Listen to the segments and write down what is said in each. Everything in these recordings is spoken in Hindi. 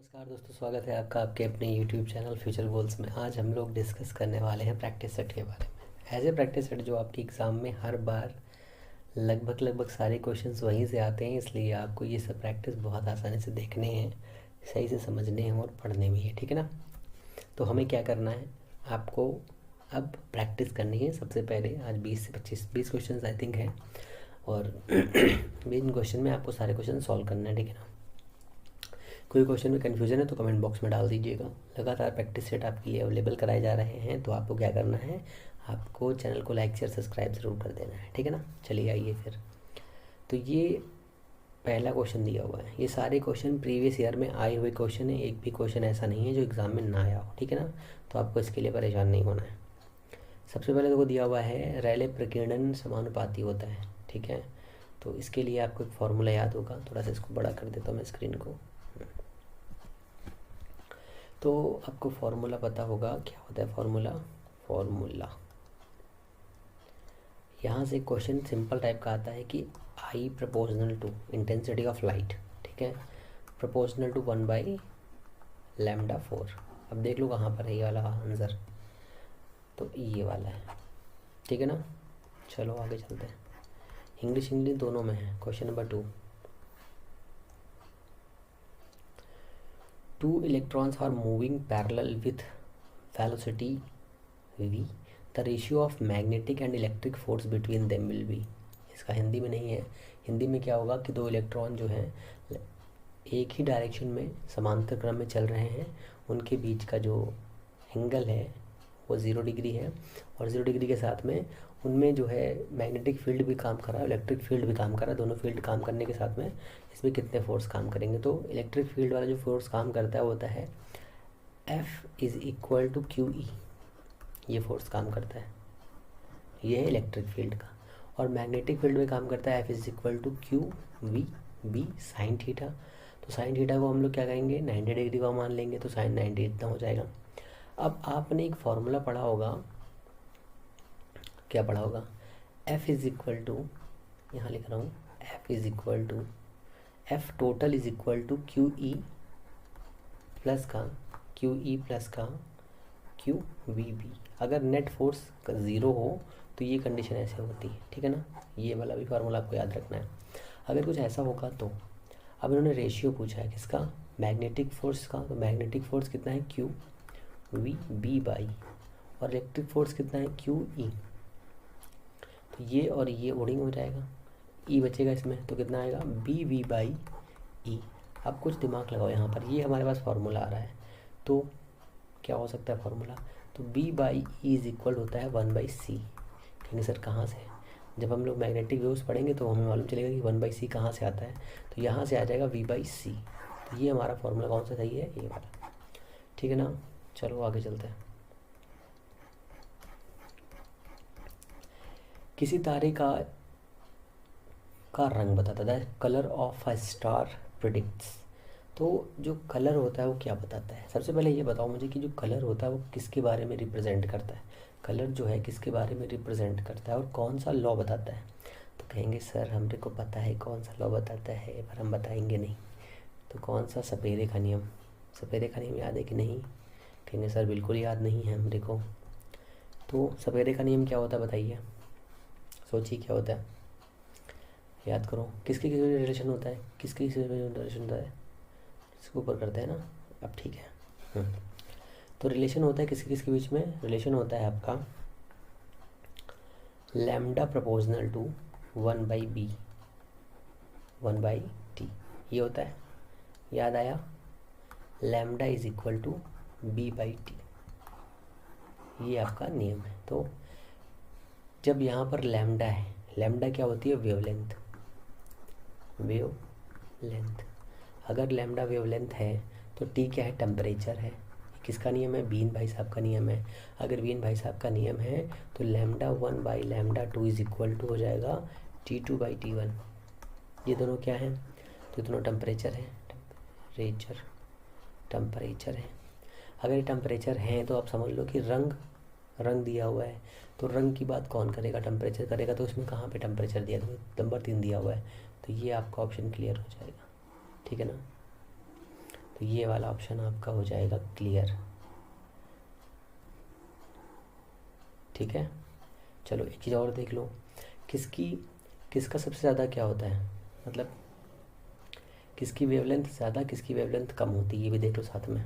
नमस्कार दोस्तों, स्वागत है आपका आपके अपने YouTube चैनल फ्यूचर गोल्स में। आज हम लोग डिस्कस करने वाले हैं प्रैक्टिस सेट के बारे में। एज ए प्रैक्टिस सेट जो आपके एग्ज़ाम में हर बार लगभग सारे क्वेश्चंस वहीं से आते हैं, इसलिए आपको ये सब प्रैक्टिस बहुत आसानी से देखने हैं, सही से समझने हैं और पढ़ने भी है, ठीक है ना। तो हमें क्या करना है, आपको अब प्रैक्टिस करनी है। सबसे पहले आज 20 से 20 क्वेश्चन आई थिंक है, और इन क्वेश्चन में आपको सारे क्वेश्चन सॉल्व करना है, ठीक है ना। कोई क्वेश्चन में कन्फ्यूजन है तो कमेंट बॉक्स में डाल दीजिएगा। लगातार प्रैक्टिस सेट आपके लिए अवेलेबल कराए जा रहे हैं, तो आपको क्या करना है, आपको चैनल को लाइक शेयर सब्सक्राइब ज़रूर कर देना है, ठीक है ना। चलिए आइए फिर। तो ये पहला क्वेश्चन दिया हुआ है, ये सारे क्वेश्चन प्रीवियस ईयर में आए हुए क्वेश्चन है, एक भी क्वेश्चन ऐसा नहीं है जो एग्ज़ाम में ना आया हो, ठीक है ना। तो आपको इसके लिए परेशान नहीं होना है। सबसे पहले तो दिया हुआ है रेले प्रकीर्णन समानुपाती होता है, ठीक है। तो इसके लिए आपको एक फॉर्मूला याद होगा, थोड़ा सा इसको बड़ा कर देता हूँ मैं स्क्रीन को। तो आपको फॉर्मूला पता होगा, क्या होता है फॉर्मूला यहाँ से क्वेश्चन सिंपल टाइप का आता है कि I proportional to intensity of light, ठीक है, प्रोपोर्शनल टू 1/λ4। अब देख लो कहाँ पर है ये वाला आंसर, तो ये वाला है, ठीक है ना। चलो आगे चलते हैं। इंग्लिश दोनों में है। Question number 2, 2 electrons are moving parallel with velocity v. The ratio of magnetic and electric force between them will be. इसका हिंदी में नहीं है। हिंदी में क्या होगा कि दो इलेक्ट्रॉन जो हैं एक ही डायरेक्शन में समांतर क्रम में चल रहे हैं, उनके बीच का जो एंगल है वो 0 डिग्री है, और 0 डिग्री के साथ में उनमें जो है मैग्नेटिक फील्ड भी काम कर रहा है, इलेक्ट्रिक फील्ड भी काम कर रहा है। दोनों फील्ड काम करने के साथ में इसमें कितने फोर्स काम करेंगे, तो इलेक्ट्रिक फील्ड वाला जो फोर्स काम करता है वो होता है F = QE, ये फोर्स काम करता है, ये है इलेक्ट्रिक फील्ड का। और मैग्नेटिक फील्ड में काम करता है F = QV साइन थीटा। तो साइन थीटा को हम लोग क्या करेंगे, 90 डिग्री का मान लेंगे, तो साइन 90 इतना हो जाएगा। अब आपने एक फॉर्मूला पढ़ा होगा, क्या पढ़ा होगा, F = यहाँ लिख रहा हूँ, F टोटल = QE प्लस का QVB। अगर नेट फोर्स का 0 हो तो ये कंडीशन ऐसे होती है, ठीक है ना। ये वाला भी फार्मूला आपको याद रखना है। अगर कुछ ऐसा होगा तो अब इन्होंने रेशियो पूछा है किसका, मैग्नेटिक फोर्स का। तो मैग्नेटिक फोर्स कितना है QVB/, और इलेक्ट्रिक फोर्स कितना है QE। तो ये और ये ओडिंग हो जाएगा, E बचेगा इसमें, तो कितना आएगा BV/E। अब कुछ दिमाग लगाओ यहाँ पर, ये हमारे पास फार्मूला आ रहा है, तो क्या हो सकता है फार्मूला, तो B/E = होता है 1/C। कहेंगे सर कहाँ से, जब हम लोग मैग्नेटिक वेव्स पढ़ेंगे तो हमें मालूम चलेगा कि 1/C कहाँ से आता है, तो यहाँ से आ जाएगा V/C। तो ये हमारा फार्मूला कौन सा सही है, ये वाला, ठीक है ना। चलो आगे चलते हैं। किसी तारे का रंग बताता है, colour of a star predicts. तो जो कलर होता है वो क्या बताता है, सबसे पहले ये बताओ मुझे कि जो कलर होता है वो किसके बारे में रिप्रेजेंट करता है, कलर जो है किसके बारे में रिप्रेजेंट करता है और कौन सा लॉ बताता है। तो कहेंगे सर हमरे को पता है कौन सा लॉ बताता है, पर हम बताएंगे नहीं। तो कौन सा, सपेरे का नियम। सपेरे का नियम याद है कि नहीं, कहेंगे सर बिल्कुल याद नहीं है हमरे को। तो सपेरे का नियम क्या होता है बताइए, सोचिए क्या होता है, याद करो। किसके रिलेशन होता है, किसके रिलेशन होता है, इसको ऊपर करते हैं ना, अब ठीक है। तो रिलेशन होता है किसके किसके बीच में, रिलेशन होता है आपका lambda proportional to 1/B 1/T, ये होता है, याद आया, लैम्डा = B/T, ये आपका नियम है। तो जब यहाँ पर लैम्डा है, लैम्डा क्या होती है, वेवलेंथ। अगर लैम्डा वेवलेंथ है तो टी क्या है, टेम्परेचर है। किसका नियम है, बीन भाई साहब का नियम है। अगर बीन भाई साहब का नियम है तो λ1/λ2 = हो जाएगा T2/T1। ये दोनों क्या हैं, तो दोनों टेम्परेचर है, टेम्परेचर है। अगर ये टेम्परेचर हैं तो आप समझ लो कि रंग दिया हुआ है, तो रंग की बात कौन करेगा, टेम्परेचर करेगा। तो इसमें कहाँ पे टेम्परेचर दिया, नंबर 3 दिया हुआ है, तो ये आपका ऑप्शन क्लियर हो जाएगा, ठीक है ना। तो ये वाला ऑप्शन आपका हो जाएगा क्लियर। ठीक है, चलो एक चीज़ और देख लो, किसका सबसे ज़्यादा क्या होता है, मतलब किसकी वेवलेंथ ज़्यादा किसकी वेवलेंथ कम होती है, ये भी देख लो साथ में।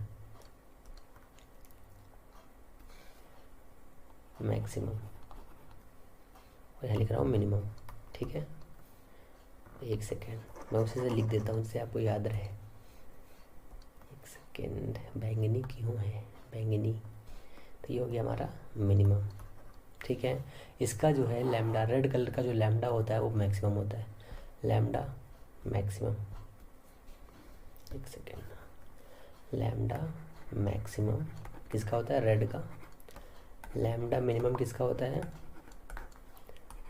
मैक्सिमम और यहाँ लिख रहा हूँ मिनिमम। ठीक है, एक सेकेंड मैं उसी से लिख देता हूँ जिससे आपको याद रहे। एक सेकेंड, बैंगनी क्यों है बैंगनी, तो ये हो गया हमारा मिनिमम। ठीक है, इसका जो है लैम्डा, रेड कलर का जो लैम्डा होता है वो मैक्सिमम होता है, लैम्डा मैक्सिमम। एक सेकेंड, लैम्डा मैक्सिमम किसका होता है, रेड का। लैम्डा मिनिमम किसका होता है,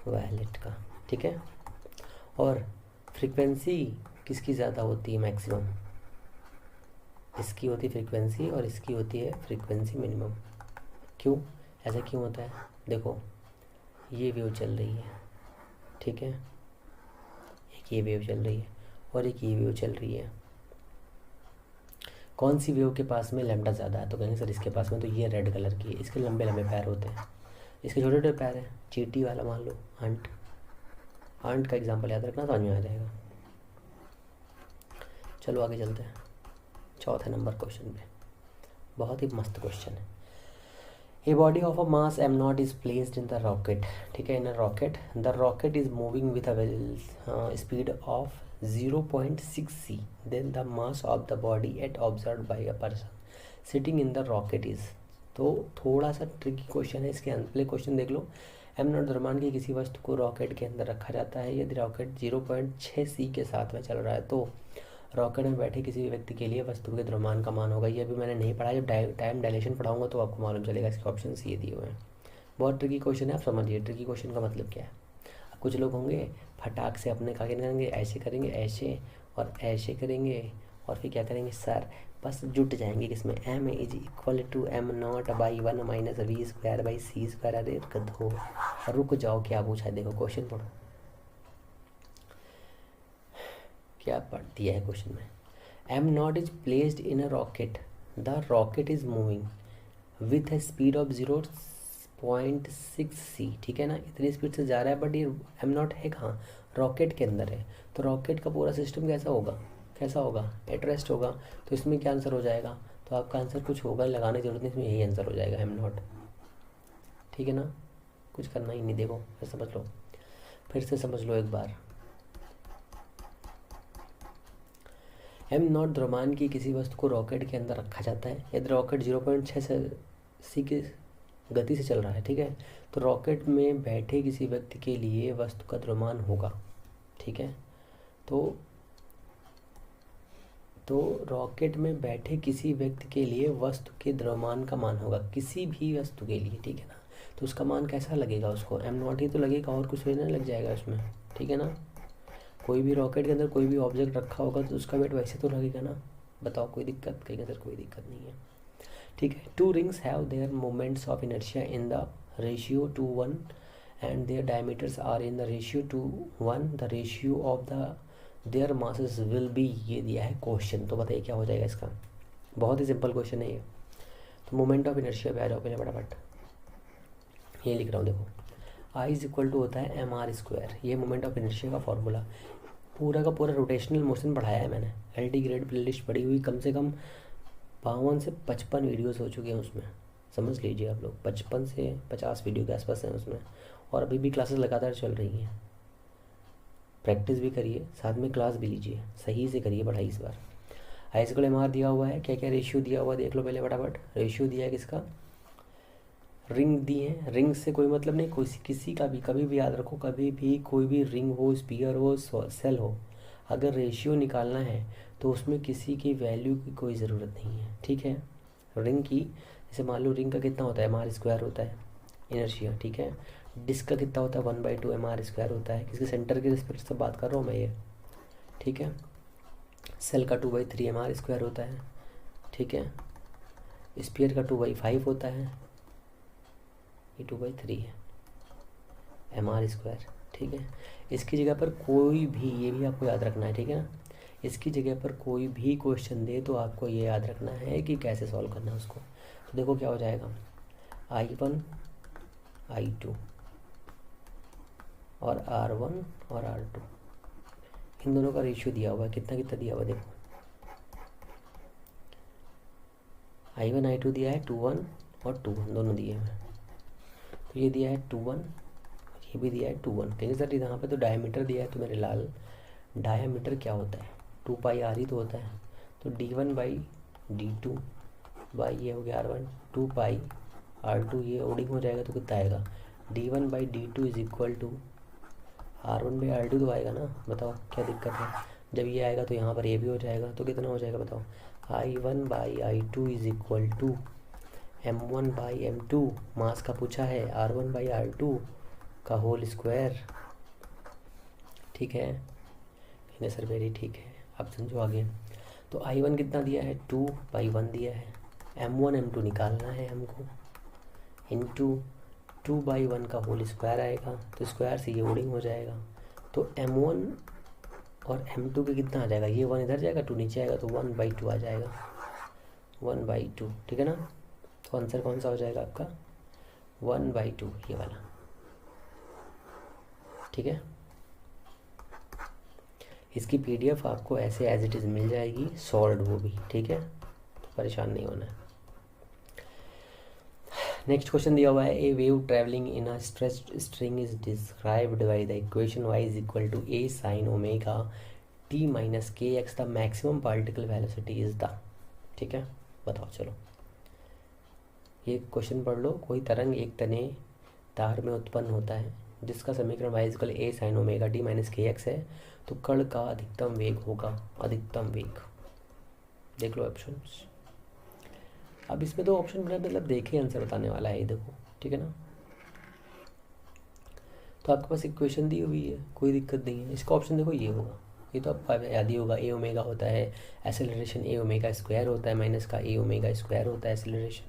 वायलेट का। ठीक है, और फ्रीक्वेंसी किसकी ज़्यादा होती है, मैक्सिमम। इसकी होती है फ्रीक्वेंसी और इसकी होती है फ्रीक्वेंसी मिनिमम। क्यों, ऐसा क्यों होता है, देखो ये वेव चल रही है, ठीक है, एक ये वेव चल रही है और एक ये वेव चल रही है। कौन सी वेव के पास में लैम्डा ज़्यादा है, तो कहेंगे सर इसके पास में, तो ये रेड कलर की है, इसके लंबे लंबे पैर होते हैं, इसके छोटे छोटे पैर हैं। चींटी वाला मान लो, अंट, अंट का एग्जांपल याद रखना, समझ में आ जाएगा। चलो आगे चलते हैं चौथे नंबर क्वेश्चन पे, बहुत ही मस्त क्वेश्चन है। A body of a mass M naught is placed in the rocket. ठीक है, in a rocket the rocket is moving with a speed of 0.6 c, then the mass of the body at observed by a person sitting in the rocket is। तो थोड़ा सा ट्रिकी क्वेश्चन है, इसके पहले क्वेश्चन देख लो। एम नॉट द्रव्यमान की किसी वस्तु को रॉकेट के अंदर रखा जाता है, यदि रॉकेट 0.6 c के साथ में चल रहा है तो रॉकेट में बैठे किसी व्यक्ति के लिए वस्तु के द्रव्यमान का मान होगा। ये अभी मैंने नहीं पढ़ा, जब टाइम डायलेशन पढ़ाऊंगा तो आपको मालूम चलेगा। इसके ऑप्शन ये दिए हुए हैं, बहुत ट्रिकी क्वेश्चन है, आप समझिए ट्रिकी क्वेश्चन का मतलब क्या है। अब कुछ लोग होंगे फटाक से अपने क्या करेंगे, ऐसे करेंगे, ऐसे और ऐसे करेंगे, और फिर क्या करेंगे सर, बस जुट जाएंगे किसमें, M is equal to M not by 1 minus V square by C square. अरे गधो, रुक जाओ, क्या पूछा है, देखो क्वेश्चन पढ़ो, क्या पढ़ दिया है क्वेश्चन में। M naught is placed in a rocket, the rocket is moving with A speed of 0.6 c। ठीक है ना, इतनी स्पीड से जा रहा है, बट ये एम नॉट है कहाँ, रॉकेट के अंदर है। तो रॉकेट का पूरा सिस्टम कैसा होगा, कैसा होगा, एट रेस्ट होगा। तो इसमें क्या आंसर हो जाएगा, तो आपका आंसर कुछ होगा, लगाने की जरूरत नहीं, इसमें यही आंसर हो जाएगा, एम नॉट। ठीक है ना, कुछ करना ही नहीं, देखो फिर समझ लो, फिर से समझ लो एक बार। एम नॉट द्रव्यमान की किसी वस्तु को रॉकेट के अंदर रखा जाता है, यदि रॉकेट 0.6 c की गति से चल रहा है। ठीक है, तो रॉकेट में बैठे किसी व्यक्ति के लिए वस्तु का द्रव्यमान होगा। ठीक है, तो रॉकेट में बैठे किसी व्यक्ति के लिए वस्तु के द्रव्यमान का मान होगा, किसी भी वस्तु के लिए। ठीक है ना, तो उसका मान कैसा लगेगा, उसको एम नॉट ही तो लगेगा, और कुछ नहीं लग जाएगा उसमें। ठीक है ना, कोई भी रॉकेट के अंदर कोई भी ऑब्जेक्ट रखा होगा तो उसका वेट वैसे तो लगेगा ना। बताओ कोई दिक्कत, कहेंगे सर कोई दिक्कत नहीं है। ठीक है, two rings have their moments of inertia in the ratio 2:1 and their diameters are in the ratio 2:1, the ratio of the their masses will be. ये दिया है क्वेश्चन, तो बताइए क्या हो जाएगा इसका। बहुत ही सिंपल क्वेश्चन है ये। तो मोमेंट ऑफ इनर्शिया पे आ जाओ पहले फटाफट, ये लिख रहा हूँ देखो, आई इज इक्वल टू होता है mr स्क्वायर, ये मोमेंट ऑफ इनर्शिया का फॉर्मूला। पूरा का पूरा रोटेशनल मोशन पढ़ाया है मैंने, LD ग्रेड प्ले लिस्ट पढ़ी हुई, कम से कम 52 से 55 वीडियोस हो चुके हैं उसमें, समझ लीजिए आप लोग, 55 से 50 वीडियो के आसपास हैं उसमें, और अभी भी क्लासेस लगातार चल रही हैं। प्रैक्टिस भी करिए, साथ में क्लास भी लीजिए, सही से करिए पढ़ाई इस बार। आई इक्वल MR दिया हुआ है, क्या क्या रेशियो दिया हुआ है देख लो पहले फटाफट। रेशियो दिया है किसका, रिंग दी है, रिंग से कोई मतलब नहीं, कोई किसी का भी, कभी भी याद रखो, कभी भी कोई भी रिंग हो, स्पीयर हो, सेल हो, अगर रेशियो निकालना है तो उसमें किसी की वैल्यू की कोई ज़रूरत नहीं है। ठीक है, रिंग की, जैसे मान लो रिंग का कितना होता है, MR स्क्वायर होता है इनर्शिया। ठीक है, डिस्क का कितना होता है, 1/2 MR स्क्वायर होता है, किसके सेंटर के रिस्पेक्ट से बात कर रहा हूँ मैं ये। ठीक है, सेल का 2/3 MR स्क्वायर होता है। ठीक है, स्पीयर का 2/5 होता है, ये 2/3 है MR स्क्वायर। ठीक है, इसकी जगह पर कोई भी, ये भी आपको याद रखना है। ठीक है ना, इसकी जगह पर कोई भी क्वेश्चन दे तो आपको ये याद रखना है कि कैसे सॉल्व करना है उसको। तो देखो क्या हो जाएगा, I1 I2 और R1 और R2, इन दोनों का रेशियो दिया हुआ है, कितना कितना दिया हुआ है देखो, I1 I2 दिया है 2:1 और 2:1 दोनों दिए हुए हैं। तो ये दिया है 2:1, ये भी दिया है 2:1। कहेंगे सर यहाँ पे तो डायमीटर दिया है तो मेरे लाल, डायमीटर क्या होता है, 2πr ही तो होता है। तो d1/d2 बाई ये हो गया R1, 2πr2, ये ओडिंग हो जाएगा तो कितना आएगा, d1/d2 is equal to R1/r2 तो आएगा ना। बताओ क्या दिक्कत है, जब ये आएगा तो यहाँ पर ये भी हो जाएगा, तो कितना हो जाएगा बताओ, I1/I2 is equal to M1/M2, मास का पूछा है, R1/R2 का होल स्क्वायर। ठीक है, कहने सर मेरी ठीक है, अब समझो आगे। तो I1 कितना दिया है, 2/1 दिया है, M1 M2 निकालना है हमको, इंटू 2/1 का होल स्क्वायर आएगा, तो स्क्वायर से ये ओडिंग हो जाएगा। तो M1 और M2 के कितना आ जाएगा, ये 1 इधर जाएगा, 2 नीचे आएगा, तो 1/2 आ जाएगा, 1/2। ठीक है ना। तो आंसर कौन सा हो जाएगा आपका, 1/2 ये वाला। ठीक है, इसकी PDF आपको ऐसे एज इट इज़ मिल जाएगी, सॉल्व वो भी। ठीक है, तो परेशान नहीं होना है। नेक्स्ट क्वेश्चन दिया हुआ है, a wave travelling in a stretched string is described by the equation y is equal to a sin omega t minus K X, the maximum particle velocity is the. ठीक है, बताओ चलो, ये क्वेश्चन पढ़ लो। कोई तरंग एक तने तार में उत्पन्न होता है जिसका समीकरण y is equal a sin omega t minus K x है, तो कण का अधिकतम वेग होगा, अधिकतम वेग। देख लो ऑप्शंस। अब इसमें तो ऑप्शन बना मतलब देखे आंसर बताने वाला है ये देखो। ठीक है ना। तो आपके पास इक्वेशन दी हुई है, कोई दिक्कत नहीं है। इसका ऑप्शन देखो ये होगा, ये तो आपको याद ही होगा, ए ओमेगा होता है एसेलरेशन, ए ओमेगा स्क्वायर होता है माइनस का ए ओमेगा स्क्वायर होता है एसेलरेशन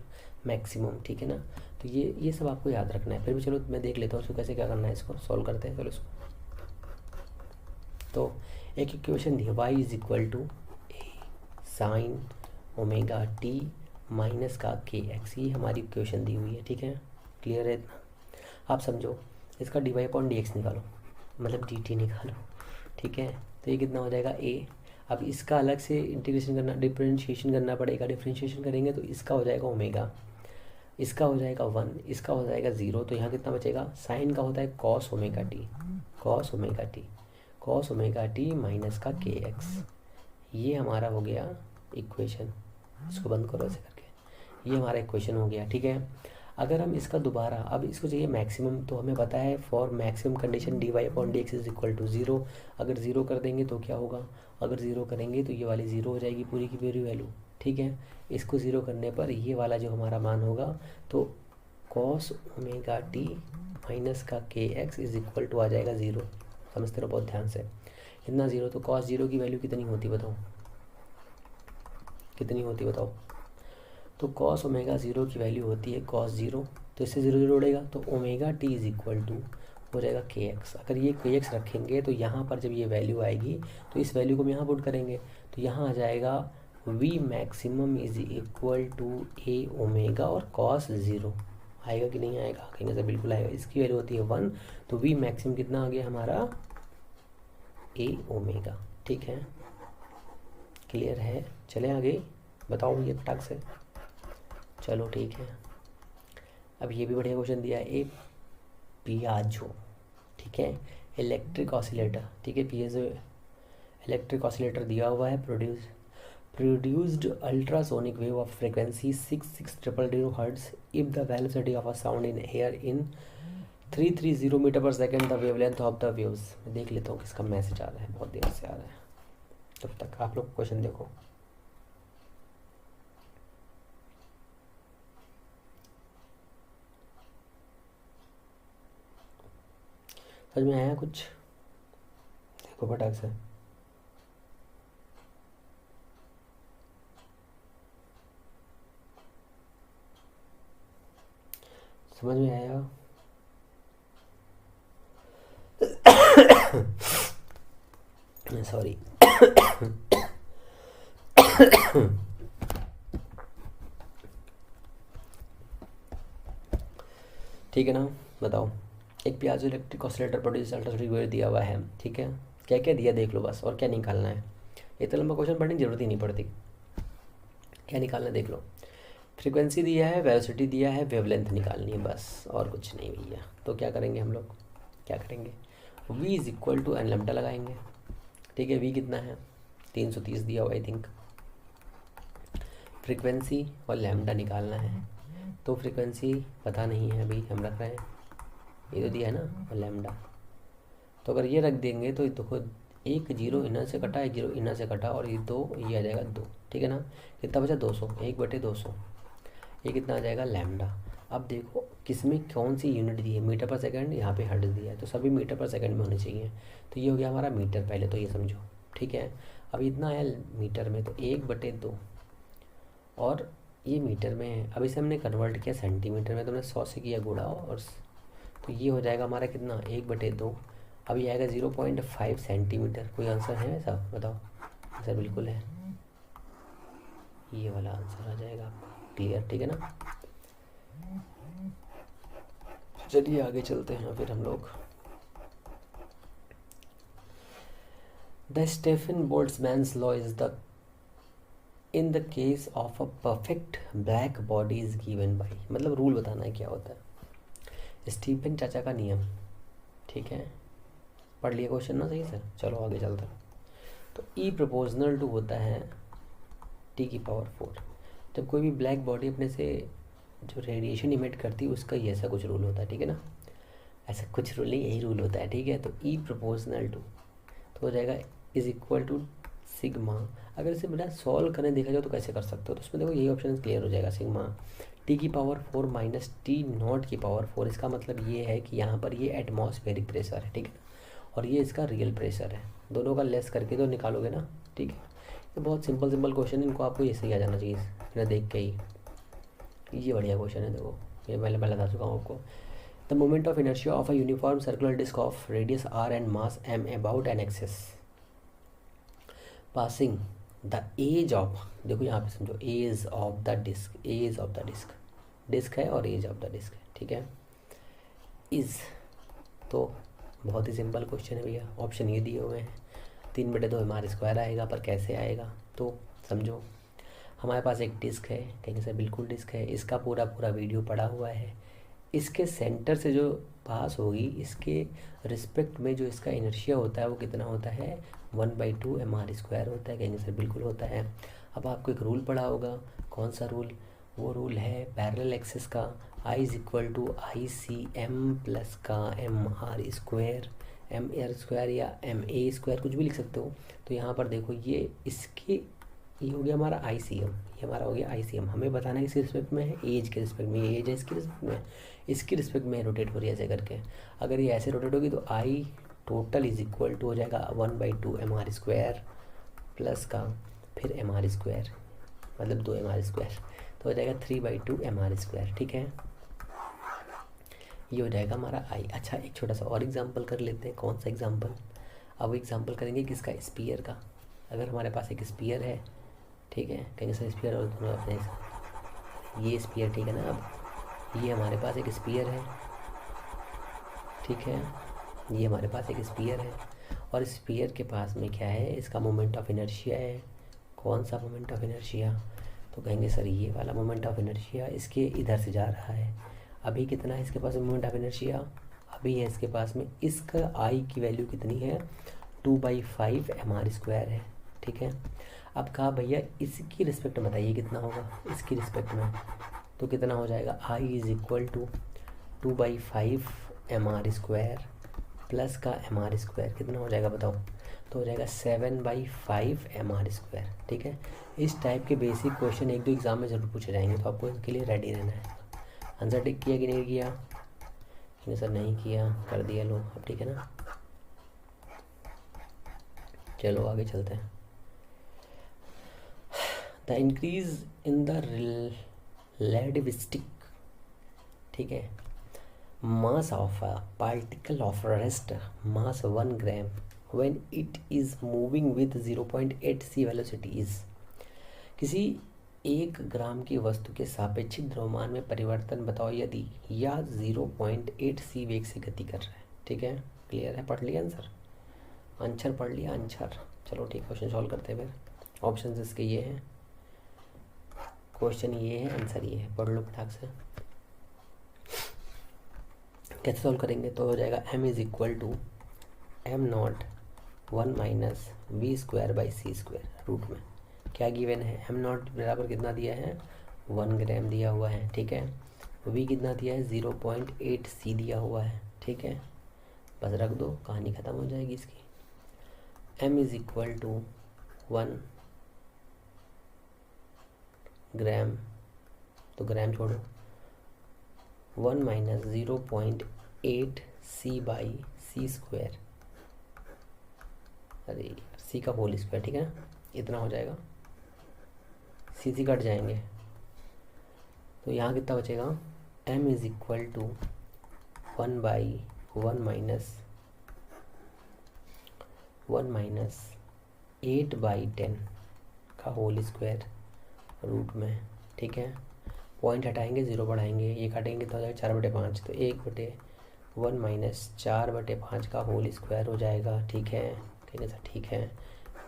मैक्सिमम। ठीक है ना। तो ये सब आपको याद रखना है। फिर भी चलो मैं देख लेता हूँ उसको कैसे क्या करना है, इसको सॉल्व करते हैं। चलो इसको, तो एक इक्वेशन दी है, y is equal to A sine omega T minus का के एक्स, ये हमारी इक्वेशन दी हुई है। ठीक है, क्लियर है इतना। आप समझो, इसका dy/dx निकालो, मतलब dt निकालो। ठीक है, तो ये कितना हो जाएगा a। अब इसका अलग से इंटीग्रेशन करना, डिफरेंशिएशन करना पड़ेगा। डिफरेंशिएशन करेंगे तो इसका हो जाएगा ओमेगा, इसका हो जाएगा 1, इसका हो जाएगा 0। तो यहाँ कितना बचेगा, साइन का होता है cos omega T, cos omega T, cos omega T minus का के एक्स। ये हमारा हो गया इक्वेशन। इसको बंद करो ऐसे करके, ये हमारा इक्वेशन हो गया। ठीक है, अगर हम इसका दोबारा, अब इसको चाहिए मैक्सिमम, तो हमें पता है for maximum condition dy/dx is equal to 0। अगर 0 कर देंगे तो क्या होगा, अगर 0 करेंगे तो ये वाली 0 हो जाएगी पूरी की पूरी वैल्यू। ठीक है, इसको 0 करने पर ये वाला जो हमारा मान होगा, तो कॉस ओमेगा टी माइनस का K x is equal to आ जाएगा 0। समझते रहो बहुत ध्यान से, इतना 0। तो कॉस 0 की वैल्यू कितनी होती बताओ, कितनी होती बताओ। तो कॉस ओमेगा 0 की वैल्यू होती है कॉस 0, तो इससे 0 0 उड़ेगा, तो omega T is equal to हो जाएगा के एक्स। अगर ये के एक्स रखेंगे तो यहाँ पर जब ये वैल्यू आएगी तो इस वैल्यू को हम यहाँ पुट करेंगे, तो यहाँ आ जाएगा V maximum is equal to A omega और कॉस 0। आएगा कि नहीं आएगा, कहेंगे सर बिल्कुल आएगा। इसकी वैल्यू होती है 1, तो वी मैक्सिमम कितना आ गया हमारा, ए ओमेगा। ठीक है, क्लियर है। चले आगे, बताओ ये फटाक से। चलो ठीक है, अब ये भी बढ़िया क्वेश्चन दिया है, ए पियाजो। ठीक है, इलेक्ट्रिक ऑसिलेटर। ठीक है, पियाजो इलेक्ट्रिक ऑसिलेटर दिया हुआ है, produced ultrasonic wave of frequency 6600 hertz if the velocity of a sound in air in 330 metre per second the wavelength of the waves. मैं देख लेता हूँ किसका मैसेज आ रहा है, बहुत देर से आ रहा है, तब तक आप लोग क्वेश्चन देखो। समझ में आया कुछ, देखो फटाक से। समझ में आया, सॉरी ठीक है ना, बताओ। एक Piaggio electric oscillator produce ultrasonic wave दिया हुआ है, ठीक है। क्या क्या दिया देख लो बस, और क्या निकालना है। इतना लंबा क्वेश्चन पढ़ने की जरूरत ही नहीं पड़ती। क्या निकालना है देख लो। फ्रीक्वेंसी दिया है, वेलोसिटी दिया है, वेवलेंथ निकालनी है बस, और कुछ नहीं भैया। तो क्या करेंगे हम लोग, क्या करेंगे, v is equal to N lambda लगाएंगे, ठीक है। v कितना है, 330 दिया हुआ आई थिंक। फ्रीक्वेंसी और लैम्डा निकालना है, तो फ्रीक्वेंसी पता नहीं है अभी, हम रख रहे हैं, ये तो दिया है ना, और लैम्डा। तो अगर ये रख देंगे तो देखो, एक जीरो इनर से कटा, एक जीरो इनर से कटा, और ये दो, ये आ जाएगा 2, ठीक है ना। कितना बचा, 200, 1/200। ये कितना आ जाएगा, लैम्डा। अब देखो किसमें कौन सी यूनिट दी है, मीटर पर सेकंड, यहाँ पे हर्ट्ज दिया है, तो सभी मीटर पर सेकंड में होने चाहिए। तो ये हो गया हमारा मीटर, पहले तो ये समझो, ठीक है। अब इतना है मीटर में, तो 1/2, और ये मीटर में है। अब इसे हमने कन्वर्ट किया सेंटीमीटर में, तो हमने 100 से किया गुणा, और तो ये हो जाएगा हमारा कितना, 1/2। अब ये आएगा 0.5 सेंटीमीटर। कोई आंसर है ऐसा, बताओ। आंसर बिल्कुल है, ये वाला आंसर आ जाएगा आपका, क्लियर, ठीक है ना। चलिए आगे चलते हैं फिर हम लोग। The Stefan Boltzmann's law is the in the case of a perfect black body is given by, मतलब रूल बताना है क्या होता है। स्टीफन चाचा का नियम, ठीक है। पढ़ लिया क्वेश्चन ना सही से, चलो आगे चलते हैं। तो ई प्रोपोर्शनल टू होता है T⁴। जब कोई भी ब्लैक बॉडी अपने से जो रेडिएशन इमिट करती है, उसका ये ऐसा कुछ रूल होता है, ठीक है ना। ऐसा कुछ रूल नहीं, यही रूल होता है, ठीक है। तो ई प्रोपोर्शनल टू तो हो जाएगा इज इक्वल टू सिग्मा। अगर इसे बिना सॉल्व करने देखा जाए तो कैसे कर सकते हो, तो उसमें देखो यही ऑप्शन क्लियर हो जाएगा, सिग्मा T⁴ माइनस T⁴। इसका मतलब ये है कि यहाँ पर ये एटमॉस्फेरिक प्रेशर है, ठीक है, और ये इसका रियल प्रेशर है। दोनों का लेस करके तो निकालोगे ना, ठीक है। ये बहुत सिंपल सिंपल क्वेश्चन, इनको आपको ऐसे ही आ जाना चाहिए बिना देख के ही। ये बढ़िया क्वेश्चन है, देखो ये मैं बता चुका हूँ आपको। The moment of inertia of a uniform circular disc of radius r and mass m about an axis passing the edge of, देखो यहाँ पे समझो, edge of the disc, edge of the disc, disc है और एज ऑफ द डिस्क है, ठीक है, इज। तो बहुत ही सिंपल क्वेश्चन है भैया, ऑप्शन ये दिए हुए हैं। 3/2 mr² आएगा, पर कैसे आएगा, तो समझो हमारे पास एक डिस्क है, कहीं से बिल्कुल डिस्क है, इसका पूरा पूरा वीडियो पड़ा हुआ है। इसके सेंटर से जो पास होगी, इसके रिस्पेक्ट में जो इसका इनर्शिया होता है वो कितना होता है, 1/2 mr² होता है, कहीं से बिल्कुल होता है। अब आपको एक रूल पढ़ा होगा, कौन सा रूल, वो रूल है पैरेलल एक्सिस का, I is equal to ICM plus का MR², MR² या MA² कुछ भी लिख सकते हो। तो यहाँ पर देखो ये इसके, ये हो गया हमारा ICM, ये हमारा हो गया ICM। हमें बताना है किसके रिस्पेक्ट में है, एज के रिस्पेक्ट में, एज है इसके रिस्पेक्ट में, इसकी रिस्पेक्ट में रोटेट हो रही है ऐसे करके। अगर ये ऐसे रोटेट होगी तो I total is equal to हो जाएगा 1/2 mr² प्लस का फिर mr², मतलब 2 mr², तो हो जाएगा 3/2 mr², ठीक है। ये हो जाएगा हमारा I। अच्छा एक छोटा सा और एग्जांपल कर लेते हैं, कौन सा एग्जांपल, अब एग्जांपल करेंगे किसका, स्फीयर का। अगर हमारे पास एक स्फीयर है, ठीक है, कहीं से स्फीयर और दोनों अपने, ये स्फीयर, ठीक है ना। अब ये हमारे पास एक स्फीयर है, ठीक है, ये हमारे पास एक स्फीयर है, और स्फीयर के पास में क्या है, इसका मोमेंट ऑफ इनर्शिया है। कौन सा मोमेंट ऑफ इनर्शिया, तो कहेंगे सर ये वाला मोमेंट ऑफ इनर्शिया, इसके इधर से जा रहा है। अभी कितना है इसके पास मोमेंट ऑफ इनर्शिया, अभी है इसके पास में, इसका I की वैल्यू कितनी है, 2/5 mr² है, ठीक है। अब कहा भैया इसकी रिस्पेक्ट में बताइए कितना होगा, इसकी रिस्पेक्ट में, तो कितना हो जाएगा, I is equal to 2/5 mr² plus का mr², कितना हो जाएगा बताओ, तो हो जाएगा 7/5 mr², ठीक है। इस टाइप के बेसिक क्वेश्चन एक दो एग्जाम में ज़रूर पूछे जाएंगे, तो आपको इसके लिए रेडी रहना है। आंसर टिक किया कि नहीं किया, नहीं सर नहीं किया, कर दिया लो अब, ठीक है ना। चलो आगे चलते हैं। The increase in the relativistic, ठीक है, mass of a particle of rest mass 1 gram when it is moving with 0.8 C velocity is. किसी 1 ग्राम की वस्तु के सापेक्षिक द्रव्यमान में परिवर्तन बताओ यदि यह 0.8 सी वेग से गति कर रहा है। ठीक है, क्लियर है? पढ़ लिया आंसर पढ़ लिया आंसर। चलो ठीक, क्वेश्चन सॉल्व करते हैं फिर। ऑप्शन इसके ये हैं, क्वेश्चन ये है, आंसर ये है, पढ़ लो फटाक से। कैसे सॉल्व करेंगे? तो हो जाएगा m is equal to M not 1 minus V square by C square root में क्या गिवन है, एम नॉट बराबर कितना दिया है 1 ग्राम दिया हुआ है। ठीक है, वी कितना दिया है 0.8 सी दिया हुआ है। ठीक है, बस रख दो, कहानी ख़त्म हो जाएगी इसकी। m is equal to 1 gram, तो ग्राम छोड़ो, 1 minus 0.8 C by C square, अरे सी का होल स्क्वायर। ठीक है ना, इतना हो जाएगा, सी कट जाएंगे तो यहाँ कितना बचेगा, m is equal to 1 by 1 minus 8 by 10 का होल स्क्वायर रूट में। ठीक है, पॉइंट हटाएंगे, 0 बढ़ाएंगे, ये काटेंगे तो हो जाएगा 4/5, तो 1/1 माइनस 4/5 का होल स्क्वायर हो जाएगा। ठीक है, कहेंगे सर ठीक है,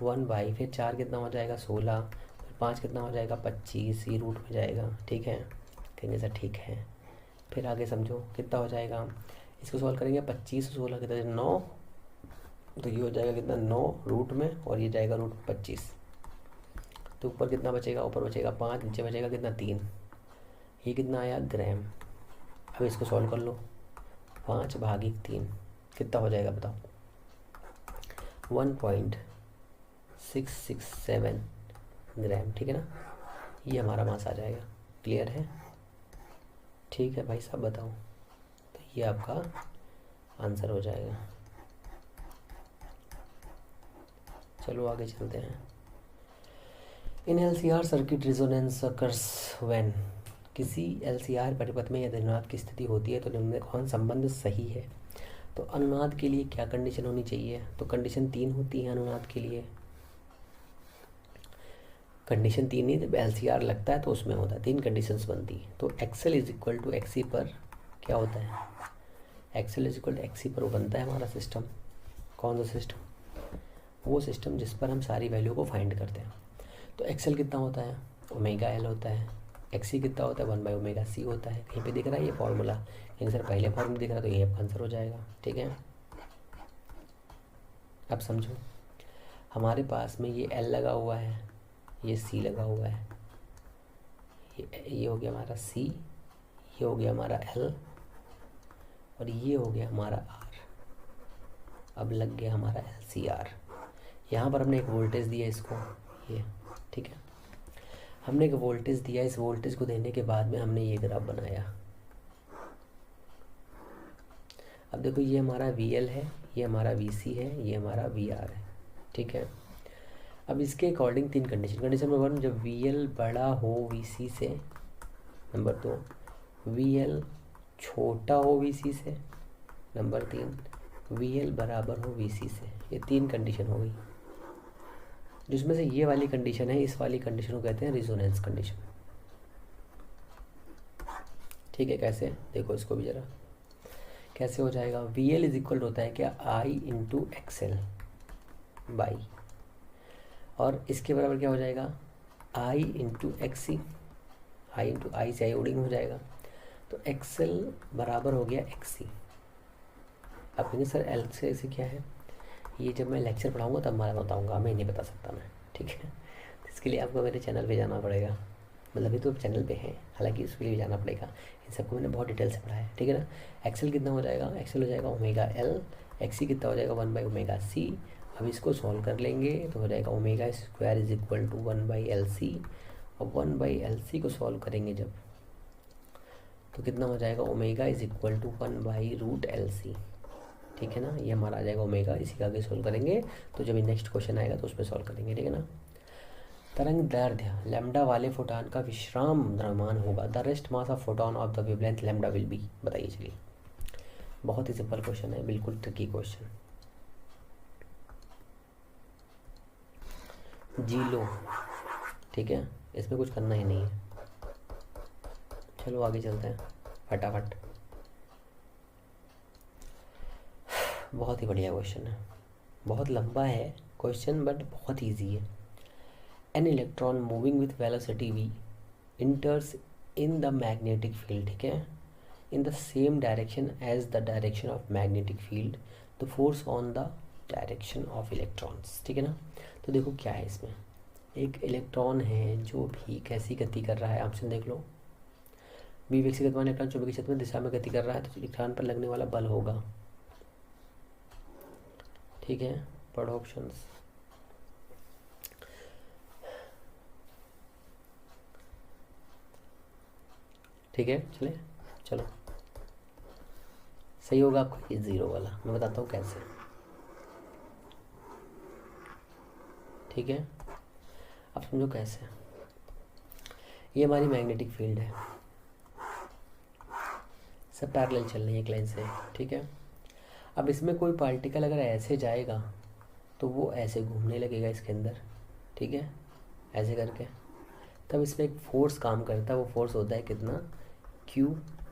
1 बाई फिर 4 कितना हो जाएगा 16, फिर 5 कितना हो जाएगा 25, ये रूट में जाएगा। ठीक है, कहेंगे सर ठीक है, फिर आगे समझो कितना हो जाएगा, इसको सॉल्व करेंगे, 25 और 16 कितना 9, तो ये हो जाएगा कितना 9 रूट में, और ये जाएगा रूट 25, तो ऊपर कितना बचेगा, ऊपर बचेगा 5, नीचे बचेगा कितना 3, ये कितना आया ग्राम। अब इसको सॉल्व कर लो, 5/3 कितना हो जाएगा बताओ, 1.667 ग्राम। ठीक है ना, ये हमारा मास आ जाएगा। क्लियर है? ठीक है भाई साहब, बताओ, तो ये आपका आंसर हो जाएगा। चलो आगे चलते हैं। इन LCR circuit resonance occurs when, किसी LCR परिपथ में यदि अनुनाद की स्थिति होती है तो निम्न में कौन संबंध सही है। तो अनुनाद के लिए क्या कंडीशन होनी चाहिए, तो कंडीशन 3 होती है अनुनाद के लिए। कंडीशन 3 नहीं, जब LCR लगता है तो उसमें होता है 3 कंडीशंस बनती है। तो XL is equal to XC पर क्या होता है, XL is equal to XC पर वो बनता है हमारा सिस्टम। कौन सा सिस्टम, वो सिस्टम जिस पर हम सारी वैल्यू को फाइंड करते हैं। तो XL कितना होता है, ω/L होता है। XC कितना होता है 1/ωc होता है। कहीं पे दिख रहा है ये फॉर्मूला, लेकिन सर पहले फॉर्मूला दिख रहा है, तो ये आपका आंसर हो जाएगा। ठीक है, अब समझो, हमारे पास में ये L लगा हुआ है, ये C लगा हुआ है, ये हो गया हमारा C, ये हो गया हमारा L, और ये हो गया हमारा R। अब लग गया हमारा LCR। यहाँ पर हमने एक वोल्टेज दिया इसको, ये ठीक है, हमने एक वोल्टेज दिया, इस वोल्टेज को देने के बाद में हमने ये ग्राफ बनाया। अब देखो, ये हमारा VL है, ये हमारा VC है, ये हमारा VR है। ठीक है, अब इसके अकॉर्डिंग 3 कंडीशन। कंडीशन नंबर 1, जब VL बड़ा हो VC से। नंबर 2, VL छोटा हो VC से। नंबर 3, VL बराबर हो VC से। ये 3 कंडीशन हो गई, जिसमें से ये वाली कंडीशन है, इस वाली कंडीशन को कहते हैं रेजोनेंस कंडीशन। ठीक है, कैसे, देखो इसको भी जरा कैसे हो जाएगा। VL इज इक्वल होता है क्या I इंटू XL बाई, और इसके बराबर क्या हो जाएगा I into XC, I into I से I ओडिंग हो जाएगा, तो XL बराबर हो गया XC। अब कहेंगे सर L से ऐसे क्या है, ये जब मैं लेक्चर पढ़ाऊंगा तब मैं बताऊंगा, मैं नहीं बता सकता मैं। ठीक है, तो इसके लिए आपको मेरे चैनल पे जाना पड़ेगा, मतलब ये तो चैनल पे है, हालांकि उसके लिए भी जाना पड़ेगा। इन सबको मैंने बहुत डिटेल से पढ़ा है। ठीक है ना, XL कितना हो जाएगा, XL हो जाएगा ω/L, XC कितना हो जाएगा 1/ωc। अब इसको सॉल्व कर लेंगे तो हो जाएगा ω² इज इक्वल टू 1/LC, और 1/LC को सॉल्व करेंगे जब, तो कितना हो जाएगा ω इज इक्वल टू 1/√LC। ठीक है ना, ये हमारा आ जाएगा ओमेगा। इसी का आगे सोल्व करेंगे, तो जब नेक्स्ट क्वेश्चन आएगा तो उसमें सॉल्व करेंगे। ठीक है ना, तरंग दैर्ध्य लैम्डा वाले फोटॉन का विश्राम द्रव्यमान होगा। The rest mass of photon of the wavelength lambda will be. बताइए, चलिए, बहुत ही सिंपल क्वेश्चन है, बिल्कुल ट्रिकी क्वेश्चन। जी लो, ठीक है, इसमें कुछ करना ही नहीं है। चलो आगे चलते हैं फटाफट। बहुत ही बढ़िया क्वेश्चन है, बहुत लंबा है क्वेश्चन बट बहुत इजी है। An electron moving with velocity v इंटर्स in the magnetic field, ठीक है, in the same direction as the direction of magnetic field, the force on the direction of electrons, ठीक है ना। तो देखो क्या है इसमें, एक इलेक्ट्रॉन है जो भी कैसी गति कर रहा है, ऑप्शन देख लो। बी व्यक्ति गतिमान इलेक्ट्रॉन चुंबकीय क्षेत्र में दिशा में गति कर रहा है, तो इलेक्ट्रॉन पर लगने वाला बल होगा, ठीक है, पढ़ो ऑप्शंस। ठीक है, चलो सही होगा आपका ये जीरो वाला, मैं बताता हूँ कैसे, ठीक है। अब समझो कैसे, ये हमारी मैग्नेटिक फील्ड है, सब पैरेलल चल रही है एक लाइन से, ठीक है। अब इसमें कोई पार्टिकल अगर ऐसे जाएगा तो वो ऐसे घूमने लगेगा इसके अंदर, ठीक है, ऐसे करके, तब इसमें एक फोर्स काम करता है, वो फोर्स होता है कितना, Q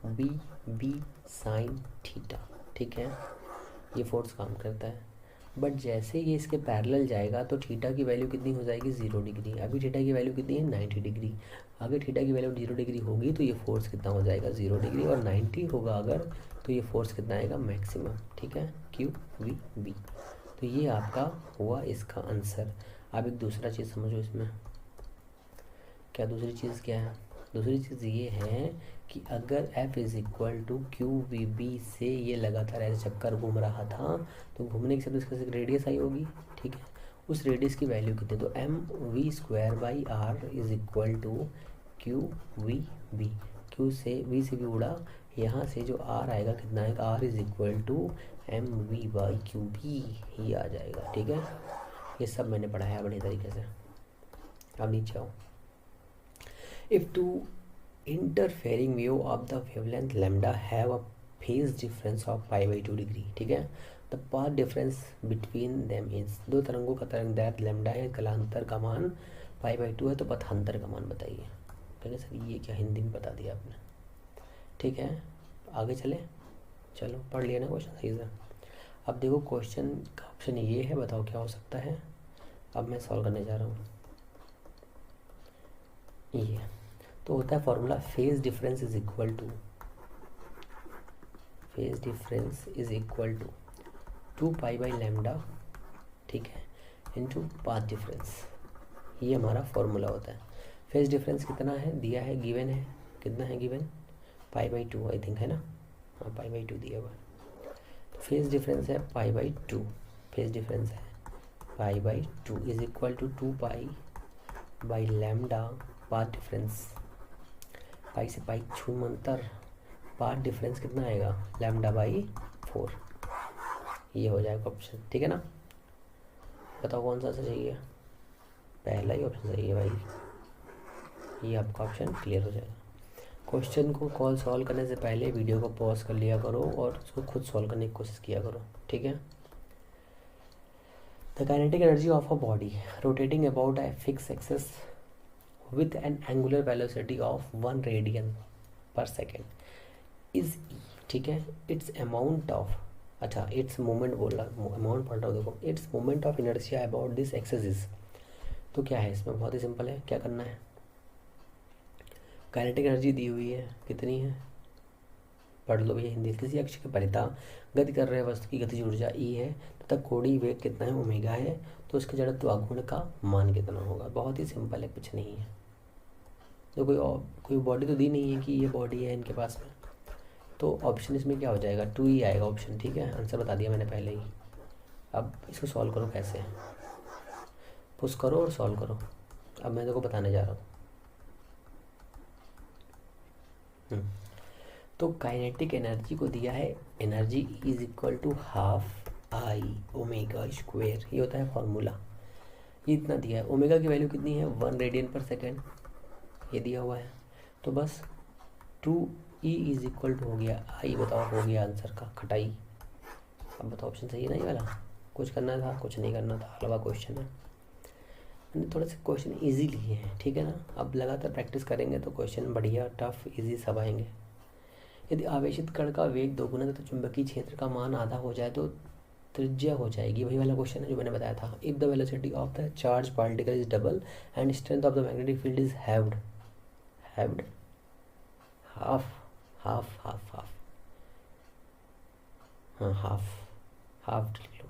B B sine theta, ठीक है, ये फोर्स काम करता है। बट जैसे ये इसके पैरेलल जाएगा तो थीटा की वैल्यू कितनी हो जाएगी, 0 डिग्री। अभी थीटा की वैल्यू कितनी है, 90 डिग्री। अगर थीटा की वैल्यू 0 डिग्री होगी तो ये फोर्स कितना हो जाएगा, 0 डिग्री, और 90 होगा अगर तो ये फोर्स कितना आएगा, मैक्सिमम, ठीक है, क्यू वी बी। तो ये आपका हुआ इसका आंसर। अब एक दूसरा चीज़ समझो इसमें, क्या दूसरी चीज़ क्या है, दूसरी चीज़ ये है कि अगर F is equal to Q V B से ये लगातार ऐसे चक्कर घूम रहा था तो घूमने के साथ इसका रेडियस आई होगी, ठीक है, उस रेडियस की वैल्यू कितनी, तो M V square by R is equal to Q V B. Q से वी से भी उड़ा, यहाँ से जो आर आएगा कितना आएगा, R is equal to M V by Q B ही आ जाएगा, ठीक है। ये सब मैंने पढ़ाया बढ़िया तरीके से। अब नीचे आओ। If two interfering wave of the wavelength lambda have a phase difference of pi by 2 degree, ठीक है, the path difference between them is, दो तरंगों का तरंग दैर्घ्य लैम्डा है, कलांतर का मान पाई बाई 2 है, तो पथांतर का मान बताइए। कहेंगे सर ये क्या, हिंदी में बता दिया आपने, ठीक है, आगे चले, चलो पढ़ लिया ना क्वेश्चन सही से। अब देखो क्वेश्चन का ऑप्शन ये है, बताओ क्या हो सकता है। अब मैं सॉल्व करने जा रहा हूँ, ये तो होता है formula, phase difference is equal to, phase difference is equal to 2 pi by lambda, ठीक है, इनटू पाथ डिफरेंस, ये हमारा फॉर्मूला होता है। फेज डिफरेंस कितना है दिया है, गिवन है, कितना है given, pi by 2 I think है ना, हाँ पाई बाई 2 दिया हुआ है। तो फेज डिफरेंस है पाई बाई 2, फेज डिफरेंस है pi by 2 is equal to 2 pi by lambda, path difference, pi से पाई छूम अंतर, पाथ डिफरेंस कितना आएगा, लैम्डा बाई 4, ये हो जाएगा ऑप्शन, ठीक है ना। बताओ कौन सा सही है, पहला ही ऑप्शन सही है भाई, ये आपका ऑप्शन क्लियर हो जाएगा। क्वेश्चन को सॉल्व करने से पहले वीडियो को पॉज कर लिया करो और उसको खुद सॉल्व करने की कोशिश किया करो, ठीक है। The kinetic energy of a body rotating about a fix axis with an angular velocity of 1 radian पर सेकेंड इज ई, ठीक है, इट्स अमाउंट ऑफ, अच्छा इट्स मोमेंट बोल रहा, अमाउंट पढ़ रहा हूँ, देखो its moment of inertia about this axis is, तो क्या है इसमें, बहुत ही सिंपल है, क्या करना है, काइनेटिक एनर्जी दी हुई है, कितनी है, पढ़ लो भैया हिंदी। किसी अक्ष के परिता गति कर रहे वस्तु की गतिज ऊर्जा ई है तथा कोणीय वेग कितना है, ओमेगा है, तो उसके जड़त्व आघूर्ण का मान कितना होगा, बहुत ही सिंपल है, कुछ नहीं है। तो कोई बॉडी तो दी नहीं है कि ये बॉडी है इनके पास में, तो ऑप्शन इसमें क्या हो जाएगा, 2 ही आएगा ऑप्शन, ठीक है, आंसर बता दिया मैंने पहले ही। अब इसको सॉल्व करो, कैसे पुश करो और सॉल्व करो, अब मैं देखो बताने जा रहा हूँ। तो काइनेटिक एनर्जी को दिया है, energy is equal to half I omega square, ये होता है फॉर्मूला, ये इतना दिया है। ओमेगा की वैल्यू कितनी है, 1 रेडियन पर सेकेंड, ये दिया हुआ है, तो बस 2E इज इक्वल टू हो गया आई, बताओ हो गया आंसर का खटाई। अब बताओ ऑप्शन सही है ना ये वाला, कुछ करना था कुछ नहीं करना था, हलवा क्वेश्चन है। मैंने थोड़ा सा क्वेश्चन इजी लिए हैं, ठीक है ना। अब लगातार प्रैक्टिस करेंगे तो क्वेश्चन बढ़िया टफ इजी सब आएंगे। यदि आवेशित कण का वेग दोगुना तथा चुंबकीय क्षेत्र का मान आधा हो जाए तो त्रिज्या हो जाएगी। वही वाला क्वेश्चन है जो मैंने बताया था। If the velocity of the charge particle is double and strength of the magnetic field is halved half half half half हाँ हाफ्ड लिख लो,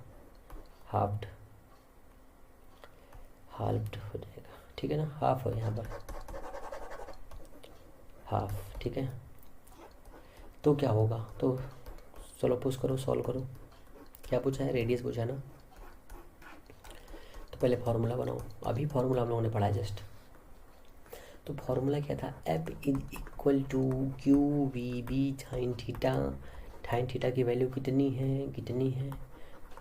हाफ्ड हो जाएगा, ठीक है ना। हाफ हो यहाँ पर, हाफ, ठीक है। तो क्या होगा, तो चलो पुश करो, सॉल्व करो। क्या पूछा है, रेडियस पूछा है ना। तो पहले फार्मूला बनाओ, अभी फार्मूला हम लोगों ने पढ़ा है जस्ट। तो फार्मूला क्या था, F is equal to Q V B sine theta. Sine theta की वैल्यू कितनी है,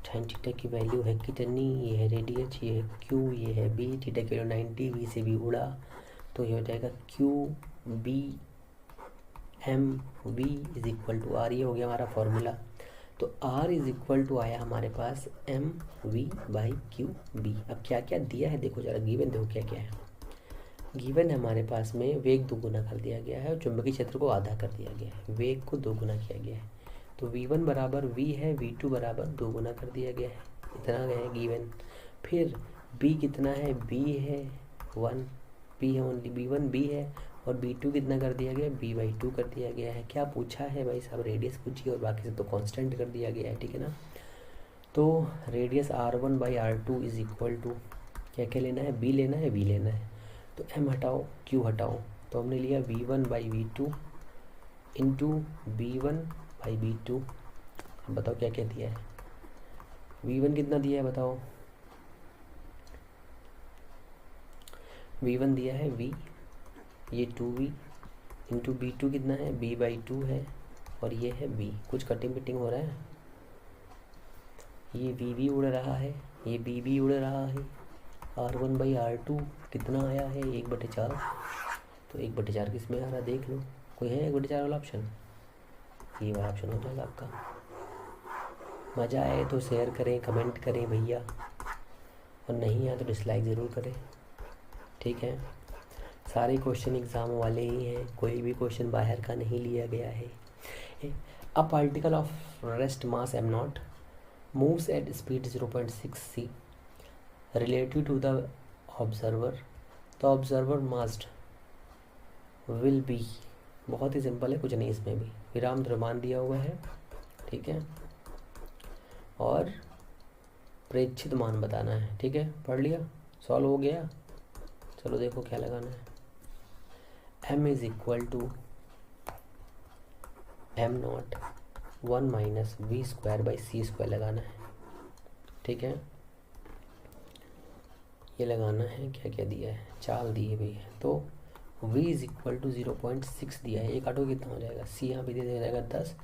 साइन थीटा की वैल्यू है कितनी, ये है रेडियस, ये है क्यू, ये है बी। थीटा की वैल्यू 90, वी से भी उड़ा तो ये हो जाएगा Q B M V is equal to R. ये हो गया हमारा फॉर्मूला। तो आर इज इक्वल टू आया हमारे पास M V by Q B. अब क्या क्या दिया है देखो जरा, गिवन देखो क्या क्या है। गिवन है हमारे पास में वेग दोगुना कर दिया गया है और चुंबकीय क्षेत्र को आधा कर दिया गया है, वेग को दोगुना किया गया है। तो v1 बराबर v है, v2 बराबर दोगुना कर दिया गया है, इतना है गिवन। फिर b कितना है, b है 1, b है ओनली, b1 b है, और b2 कितना कर दिया गया, b/2 कर दिया गया है। क्या पूछा है भाई साहब, रेडियस पूछी और बाकी सब तो कांस्टेंट कर दिया गया है, ठीक है ना। तो radius r1/r2 is equal to क्या लेना है, b लेना है, v लेना है। तो m हटाओ, q हटाओ, तो हमने लिया v1/v2 इंटू b1/b2। अब बताओ क्या क्या दिया है, v1 कितना दिया है बताओ, v1 दिया है v, ये 2v इंटू b2 कितना है, b/2 है, और ये है b। कुछ कटिंग पिटिंग हो रहा है, ये v भी उड़ रहा है, ये b भी उड़ रहा है। r1/r2 कितना आया है, 1/4। तो 1/4 किस में आ रहा देख लो, कोई है 1/4 वाला ऑप्शन, ये वाला ऑप्शन हो जाएगा आपका। मज़ा आए तो शेयर करें, कमेंट करें भैया, और नहीं आए तो डिसलाइक ज़रूर करें, ठीक है। सारे क्वेश्चन एग्ज़ाम वाले ही हैं, कोई भी क्वेश्चन बाहर का नहीं लिया गया है। A particle of rest mass m0 moves at speed 0.6 c relative to the observer. The observer massed will be, बहुत ही सिंपल है, कुछ नहीं इसमें भी, विराम द्रव्यमान दिया हुआ है, ठीक है, और प्रेक्षित मान बताना है, ठीक है। पढ़ लिया, सॉल्व हो गया। चलो देखो क्या लगाना है, m is equal to m0 1 minus v²/c² लगाना है, ठीक है। ये लगाना है, क्या क्या दिया है, चाल दिए हुई है। तो v इज इक्वल टू 0.6 दिया है, एक काटो कितना हो जाएगा, c यहाँ पे दिया जाएगा 10,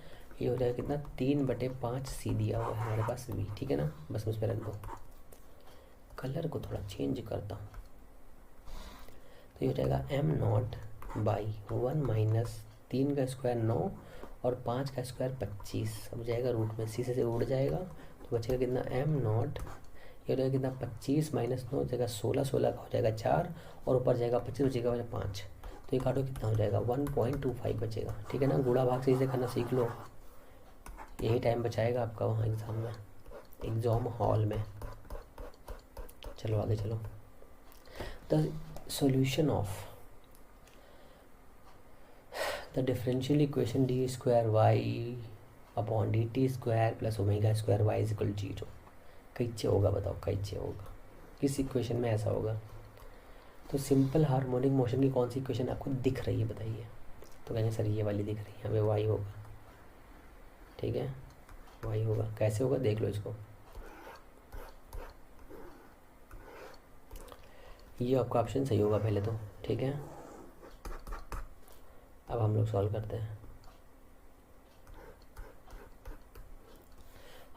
ये हो जाएगा कितना 3/5 c दिया हुआ है हमारे पास v, ठीक है ना। बस मुझ पर रख दो, कलर को थोड़ा चेंज करता हूँ। तो ये हो जाएगा m0/1 माइनस 3 का स्क्वायर 9 और 5 का स्क्वायर 25, अब जाएगा रूट में, सी से उड़ जाएगा तो बचेगा कितना m0, ये हो जाएगा कितना 25 माइनस 9 जगह 16, 16 का हो जाएगा 4, और ऊपर जाएगा 25, बचेगा 5। तो ये काटो कितना हो जाएगा 1.25 बचेगा, ठीक है ना। गुणा भाग से इसे करना सीख लो, यही टाइम बचाएगा आपका वहाँ एग्ज़ाम में, एग्ज़ाम हॉल में। चलो आगे चलो। The solution of the differential equation d²y/dt² plus ω² y is equal 0 कैसे होगा बताओ, कैसे होगा, किस इक्वेशन में ऐसा होगा। तो सिंपल हार्मोनिक मोशन की कौन सी इक्वेशन आपको दिख रही है बताइए। तो कहेंगे सर ये वाली दिख रही है हमें, y होगा, ठीक है, y होगा। कैसे होगा देख लो इसको, ये आपका ऑप्शन सही होगा पहले तो, ठीक है। अब हम लोग सॉल्व करते हैं।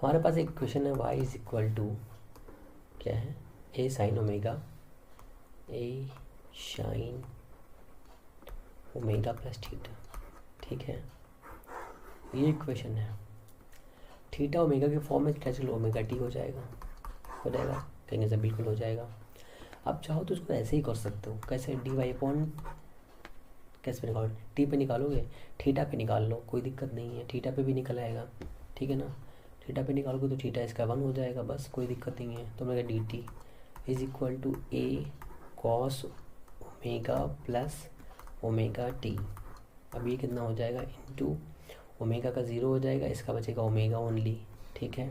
हमारे पास एक क्वेश्चन है, y इज इक्वल टू क्या है, a sin omega plus theta, ठीक है। ये क्वेश्चन है, थीटा ओमेगा के फॉर्म में कैसे ओमेगा t हो जाएगा, कहेंगे सर बिल्कुल हो जाएगा। अब चाहो तो उसको ऐसे ही कर सकते हो, कैसे, डी वाई अपॉन, कैसे पे निकालो, टी पे निकालोगे, थीटा पे निकाल लो, कोई दिक्कत नहीं है, थीटा पे भी निकल आएगा, ठीक है ना। थीटा पे निकालोगे तो थीटा इसका 1 हो जाएगा, बस कोई दिक्कत नहीं है। तो मैंने D T is equal to A cos omega plus omega T. अब ये कितना हो जाएगा, इंटू ओमेगा का 0 हो जाएगा, इसका बचेगा ओमेगा ओनली, ठीक है।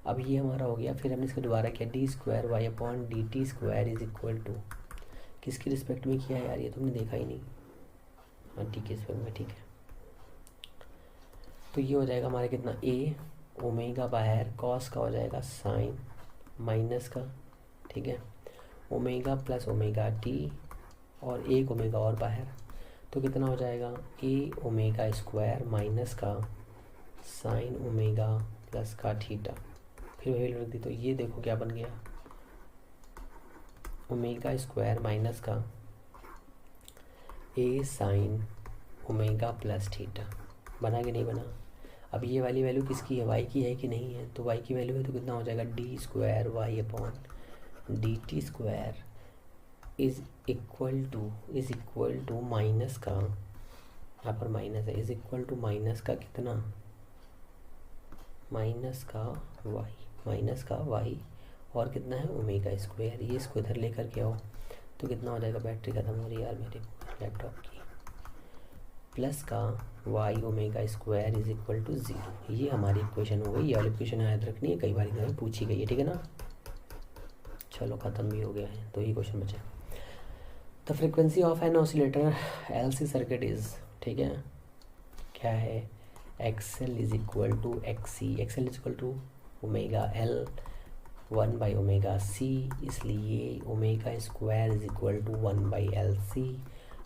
अब ये हमारा हो गया। फिर हमने इसको दोबारा किया, D square Y upon D T square is equal to, किसकी रिस्पेक्ट में किया है यार, ये तुमने देखा ही नहीं, हाँ टी के रिस्पेक्ट में, ठीक है। तो ये हो जाएगा हमारा कितना, ए ओमेगा बाहर, कॉस का हो जाएगा साइन माइनस का, ठीक है, ओमेगा प्लस ओमेगा टी, और एक ओमेगा और बाहर, तो कितना हो जाएगा, ए ओमेगा स्क्वायर माइनस का साइन ओमेगा प्लस का थीटा। फिर वही रख दी, तो ये देखो क्या बन गया, ओमेगा स्क्वायर माइनस का ए साइन ओमेगा प्लस थीटा। बना कि नहीं बना। अब ये वाली वैल्यू किसकी है, वाई की है कि नहीं है, तो वाई की वैल्यू है तो कितना हो जाएगा, D square Y upon D T square is equal to minus का, यहाँ पर माइनस है, इज इक्वल टू माइनस का कितना, माइनस का वाई और कितना है ओमेगा स्क्वायर। ये इसको इधर लेकर के आओ तो कितना हो जाएगा, बैटरी खत्म हो रही है यार मेरे लैपटॉप की, प्लस का Y omega square is equal to 0। ये हमारी इक्वेशन हो गई। ये वाली इक्वेशन याद रखनी है, कई बार एग्जाम में पूछी गई है, ठीक है ना। चलो ख़त्म भी हो गया है, तो ये क्वेश्चन बचा। The frequency of an oscillator LC circuit is, ठीक है, क्या है, XL is equal to XC, XL is equal to omega L 1 by omega C, इसलिए omega square is equal to 1 by L C.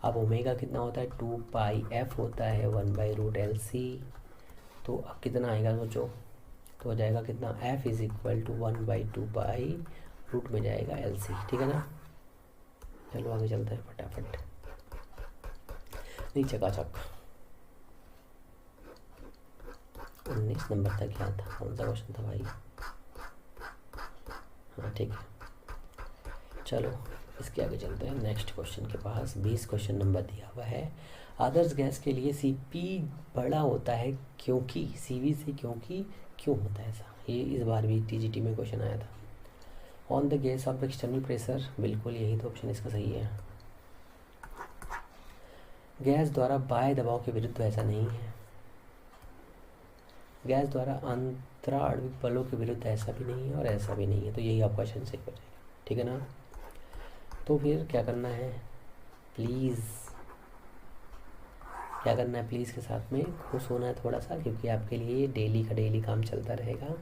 अब ओमेगा कितना होता है, 2 पाई एफ होता है 1 बाई रूट एल सी। तो अब कितना आएगा सोचो, तो हो जाएगा कितना, F is equal to 1 by 2 pi root में जाएगा एल सी, ठीक है ना। चलो आगे चलते हैं फटाफट, नहीं चकाचक। 19 नंबर तक याद था, कौन सा क्वेश्चन था भाई, हाँ ठीक है। चलो इसके आगे चलते हैं नेक्स्ट क्वेश्चन के पास। 20 क्वेश्चन नंबर दिया हुआ है। आदर्श गैस के लिए Cp बड़ा होता है क्योंकि, Cv से क्योंकि क्यों होता है ऐसा, ये इस बार भी TGT में क्वेश्चन आया था। On the gas off external pressure, बिल्कुल यही तो ऑप्शन इसका सही है। गैस द्वारा बाह्य दबाव के विरुद्ध ऐसा नहीं है। गैस द्वारा अंतराणविक बलों के विरुद्ध ऐसा भी नहीं है और ऐसा भी नहीं है, तो यही आपका क्वेश्चन सही हो जाएगा, ठीक है ना। तो फिर क्या करना है, प्लीज़ क्या करना है, प्लीज़ के साथ में खुश होना है थोड़ा सा, क्योंकि आपके लिए डेली का डेली काम चलता रहेगा,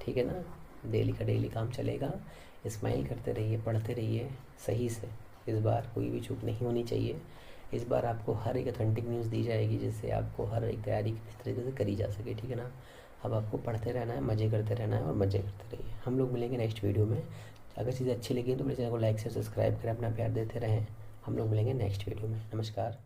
ठीक है ना, डेली का डेली काम चलेगा। स्माइल करते रहिए, पढ़ते रहिए सही से, इस बार कोई भी चूक नहीं होनी चाहिए। इस बार आपको हर एक ऑथेंटिक न्यूज़ दी जाएगी, जिससे आपको हर एक तैयारी किस तरीके से करी जा सके, ठीक है ना। अब आपको पढ़ते रहना है, मज़े करते रहना है और मज़े करते रहिए। हम लोग मिलेंगे नेक्स्ट वीडियो में। अगर चीज़ें अच्छी लगी तो मेरे चैनल को लाइक से सब्सक्राइब करें, अपना प्यार देते रहें। हम लोग मिलेंगे नेक्स्ट वीडियो में। नमस्कार।